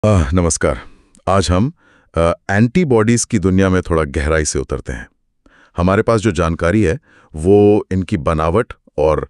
नमस्कार। आज हम एंटीबॉडीज़ की दुनिया में थोड़ा गहराई से उतरते हैं। हमारे पास जो जानकारी है वो इनकी बनावट और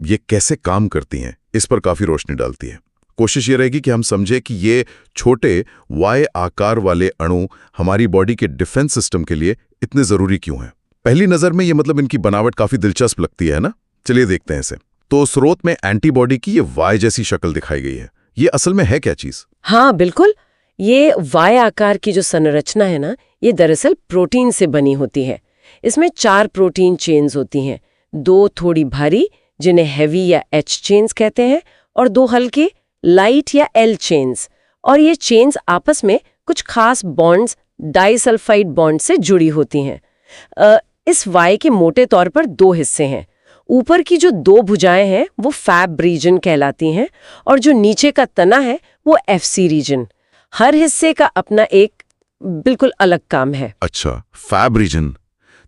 ये कैसे काम करती हैं इस पर काफ़ी रोशनी डालती है। कोशिश ये रहेगी कि हम समझे कि ये छोटे वाई आकार वाले अणु हमारी बॉडी के डिफेंस सिस्टम के लिए इतने ज़रूरी क्यों हैं। पहली नज़र में ये इनकी बनावट काफ़ी दिलचस्प लगती है ना। चलिए देखते हैं इसे। तो स्रोत में एंटीबॉडी की ये वाई जैसी शक्ल दिखाई गई है। ये असल में है क्या चीज़? हाँ बिल्कुल। ये वाई आकार की जो संरचना है ना, ये दरअसल प्रोटीन से बनी होती है। इसमें 4 प्रोटीन चेन्स होती हैं, 2 थोड़ी भारी जिन्हें हैवी या एच चेन्स कहते हैं और 2 हल्के लाइट या एल चेन्स। और ये चेन्स आपस में कुछ खास बॉन्ड्स डाइसल्फाइड बॉन्ड से जुड़ी होती हैं। इस वाई के मोटे तौर पर 2 हिस्से हैं। ऊपर की जो 2 भुजाएं हैं वो फैब रीजन कहलाती हैं और जो नीचे का तना है वो एफसी रीजन। हर हिस्से का अपना एक बिल्कुल अलग काम है। अच्छा, फैब रीजन।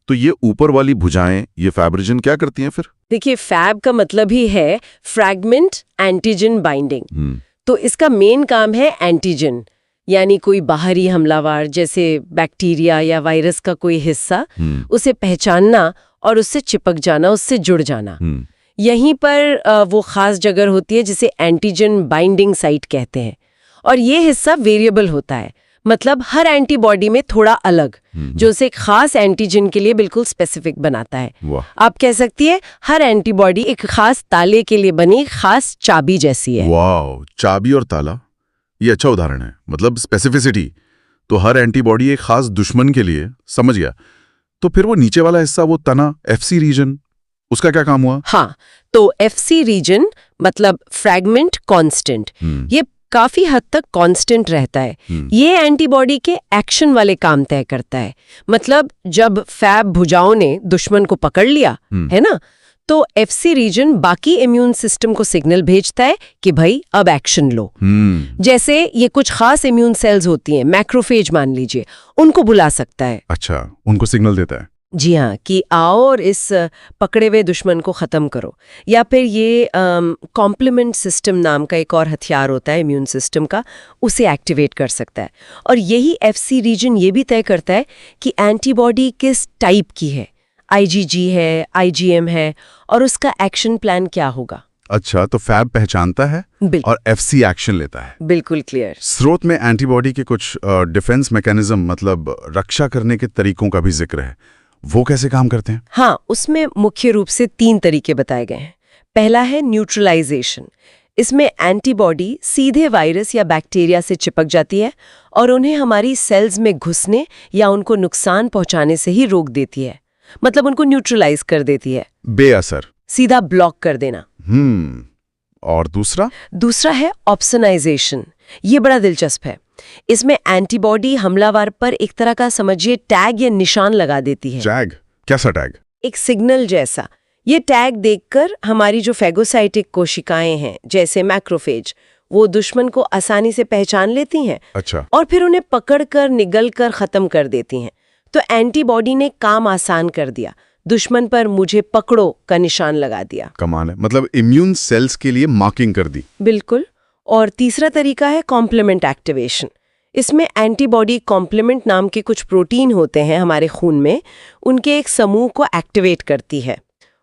तो ये ऊपर वाली भुजाएं, ये फैब रीजन क्या करती हैं फिर? देखिए, फैब का मतलब ही है फ्रैगमेंट एंटीजन बाइंडिंग। तो इसका मेन काम है एंटीजन, यानी कोई बाहरी हमलावर जैसे बैक्टीरिया या वायरस का कोई हिस्सा, उसे पहचानना और उससे चिपक जाना, उससे जुड़ जाना। यहीं पर वो खास जगह होती है जिसे एंटीजन बाइंडिंग साइट कहते हैं। और ये हिस्सा वेरिएबल होता है, मतलब हर एंटीबॉडी में थोड़ा अलग, जो उसे एक खास एंटीजन के लिए बिल्कुल स्पेसिफिक बनाता है। आप कह सकती है हर एंटीबॉडी एक खास ताले के लिए बनी खास चाबी जैसी है। वाह, चाबी और ताला, ये अच्छा उदाहरण है। मतलब स्पेसिफिसिटी। तो हर एंटीबॉडी एक खास दुश्मन के लिए, समझ गया। तो फिर वो नीचे वाला हिस्सा, वो तना, एफसी रीजन, उसका क्या काम हुआ? हाँ, तो एफसी रीजन मतलब फ्रैगमेंट कांस्टेंट, ये काफी हद तक कांस्टेंट रहता है। ये एंटीबॉडी के एक्शन वाले काम तय करता है। मतलब जब फैब भुजाओं ने दुश्मन को पकड़ लिया है ना, तो एफसी रीजन बाकी इम्यून सिस्टम को सिग्नल भेजता है कि भाई अब एक्शन लो। जैसे ये कुछ खास इम्यून सेल्स होती हैं, मैक्रोफेज मान लीजिए, उनको बुला सकता है। अच्छा, उनको सिग्नल देता है। जी हाँ, कि आओ और इस पकड़े हुए दुश्मन को खत्म करो। या फिर ये कॉम्प्लीमेंट सिस्टम नाम का एक और हथियार होता है इम्यून सिस्टम का, उसे एक्टिवेट कर सकता है। और यही एफसी रीजन ये भी तय करता है कि एंटीबॉडी किस टाइप की है, आईजीजी है, आईजीएम है, और उसका एक्शन प्लान क्या होगा। अच्छा, तो फैब पहचानता है और एफसी एक्शन लेता है। बिल्कुल क्लियर। स्रोत में एंटीबॉडी के कुछ डिफेंस मैकेनिज्म, मतलब रक्षा करने के तरीकों का भी जिक्र है। वो कैसे काम करते हैं? हाँ, उसमें मुख्य रूप से 3 तरीके बताए गए हैं। पहला है न्यूट्रलाइजेशन। इसमें एंटीबॉडी सीधे वायरस या बैक्टीरिया से चिपक जाती है और उन्हें हमारी सेल्स में घुसने या उनको नुकसान पहुंचाने से ही रोक देती है। मतलब उनको न्यूट्रलाइज कर देती है, बेअसर, सीधा ब्लॉक कर देना। और दूसरा है ऑप्सनाइजेशन। ये बड़ा दिलचस्प है। इसमें एंटीबॉडी हमलावर पर एक तरह का, समझिए, टैग या निशान लगा देती है। टैग? कैसा टैग? एक सिग्नल जैसा। ये टैग देखकर हमारी जो फेगोसाइटिक कोशिकाएं हैं जैसे मैक्रोफेज, वो दुश्मन को आसानी से पहचान लेती हैं। अच्छा। और फिर उन्हें पकड़कर निगलकर खत्म कर देती हैं। तो एंटीबॉडी ने काम आसान कर दिया, दुश्मन पर मुझे पकड़ो का निशान लगा दिया। कमाल है, मतलब इम्यून सेल्स के लिए मार्किंग कर दी। बिल्कुल। और तीसरा तरीका है कॉम्प्लीमेंट एक्टिवेशन। इसमें एंटीबॉडी कॉम्प्लीमेंट नाम के कुछ प्रोटीन होते हैं हमारे खून में, उनके एक समूह को एक्टिवेट करती है।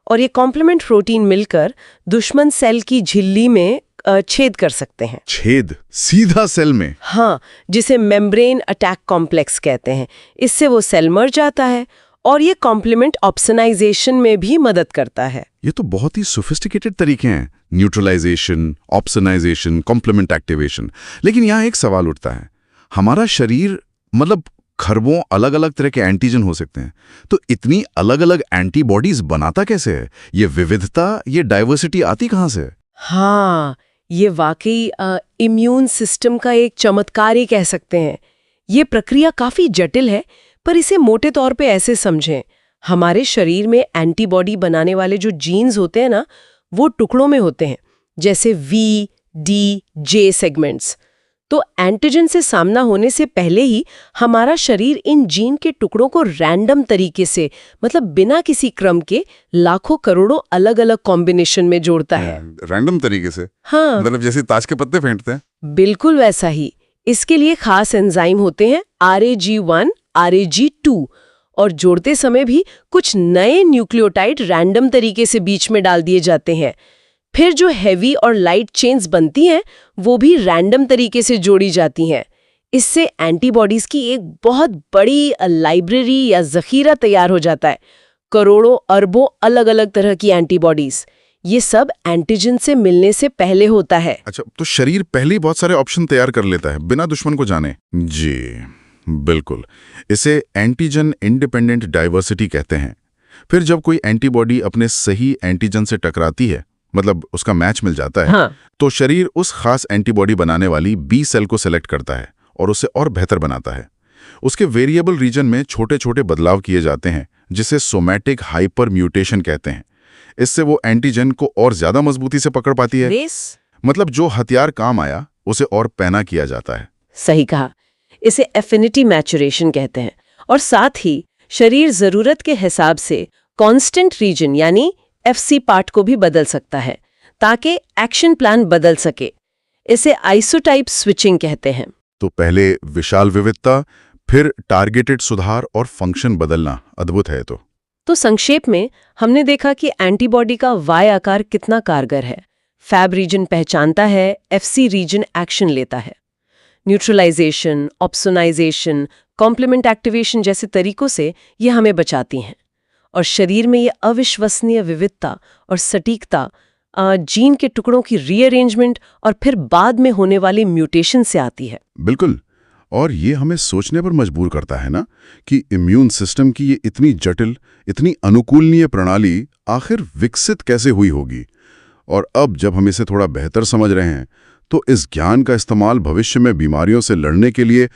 और ये कॉम्प्लीमेंट प्रोटीन मिलकर दुश्मन सेल की झिल्ली में छेद कर सकते हैं। छेद? सीधा सेल में? हाँ, जिसे मेम्ब्रेन अटैक कॉम्प्लेक्स कहते हैं। इससे वो सेल मर जाता है और ये कॉम्प्लीमेंट ऑप्सनाइजेशन में भी मदद करता है। ये तो बहुत ही सोफिस्टिकेटेड तरीके हैं, न्यूट्रलाइजेशन, ऑप्सनाइजेशन, कॉम्प्लीमेंट एक्टिवेशन। लेकिन यहाँ एक सवाल उठता है, हमारा शरीर, मतलब खरबों अलग अलग तरह के एंटीजन हो सकते हैं, तो इतनी अलग अलग एंटीबॉडीज बनाता कैसे है? ये विविधता, ये डाइवर्सिटी आती कहाँ से? हाँ, ये वाकई इम्यून सिस्टम का एक चमत्कार ही कह सकते हैं। ये प्रक्रिया काफी जटिल है, पर इसे मोटे तौर पे ऐसे समझें, हमारे शरीर में एंटीबॉडी बनाने वाले जो जीन्स होते हैं ना, वो टुकड़ों में होते हैं, जैसे वी, डी, जे सेगमेंट्स। तो एंटीजन से सामना होने से पहले ही हमारा शरीर इन जीन के टुकड़ों को रैंडम तरीके से, मतलब बिना किसी क्रम के, लाखों करोड़ों अलग अलग कॉम्बिनेशन में जोड़ता है। रैंडम तरीके से? हाँ, मतलब जैसे ताश के पत्ते फेंटते हैं। बिल्कुल वैसा ही। इसके लिए खास एंजाइम होते हैं RAG1, RAG2, और जोड़ते समय भी कुछ नए न्यूक्लियोटाइड रैंडम तरीके से बीच में डाल दिए जाते हैं। फिर जो हैवी और लाइट चेन्स बनती हैं वो भी रैंडम तरीके से जोड़ी जाती हैं। इससे एंटीबॉडीज की एक बहुत बड़ी लाइब्रेरी या जखीरा तैयार हो जाता है। करोड़ों अरबों अलग अलग तरह की एंटीबॉडीज। ये सब एंटीजन से मिलने से पहले होता है। अच्छा, तो शरीर पहले ही बहुत सारे ऑप्शन तैयार कर लेता है बिना दुश्मन को जाने। जी बिल्कुल, इसे एंटीजन इंडिपेंडेंट डाइवर्सिटी कहते हैं। फिर जब कोई एंटीबॉडी अपने सही एंटीजन से टकराती है, मतलब उसका मैच मिल जाता है, हाँ। तो शरीर उस खास एंटीबॉडी बनाने वाली बी सेल को सेलेक्ट करता है और उसे और बेहतर बनाता है। उसके वेरिएबल रीजन में छोटे छोटे बदलाव किए जाते हैं जिसे सोमैटिक हाइपर म्यूटेशन कहते हैं। इससे वो एंटीजन को और ज्यादा मजबूती से पकड़ पाती है। मतलब जो हथियार काम आया उसे और पैना किया जाता है। सही कहा। इसे एफिनिटी मैचुरेशन कहते हैं। और साथ ही शरीर जरूरत के हिसाब से कांस्टेंट रीजन यानी FC पार्ट को भी बदल सकता है ताकि एक्शन प्लान बदल सके। इसे आइसोटाइप स्विचिंग कहते हैं। तो पहले विशाल विविधता, फिर टारगेटेड सुधार और फंक्शन बदलना अद्भुत है। तो संक्षेप में हमने देखा कि एंटीबॉडी का Y आकार कितना कारगर है। फैब रीजन पहचानता है, FC रीजन एक्शन लेता है। न्यूट्रलाइजेशन, ऑप्सोनाइजेशन, कॉम्प्लीमेंट एक्टिवेशन जैसे तरीकों से ये हमें बचाती हैं। और शरीर में ये अविश्वसनीय विविधता और सटीकता जीन के टुकड़ों की रीअरेंजमेंट और फिर बाद में होने वाली म्यूटेशन से आती है। बिल्कुल, और ये हमें सोचने पर मजबूर करता है ना कि इम्यून सिस्टम की ये इतनी जटिल, इतनी अनुकूलनीय प्रणाली आखिर विकसित कैसे हुई होगी। और अब जब हम इसे थोड़ा बेहतर समझ रहे हैं तो इस ज्ञान का इस्तेमाल भविष्य में बीमारियों से लड़ने के लिए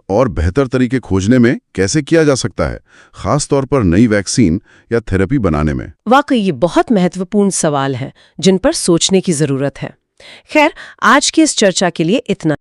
और बेहतर तरीके खोजने में कैसे किया जा सकता है, खास तौर पर नई वैक्सीन या थेरेपी बनाने में। वाकई ये बहुत महत्वपूर्ण सवाल है जिन पर सोचने की जरूरत है। खैर, आज की इस चर्चा के लिए इतना।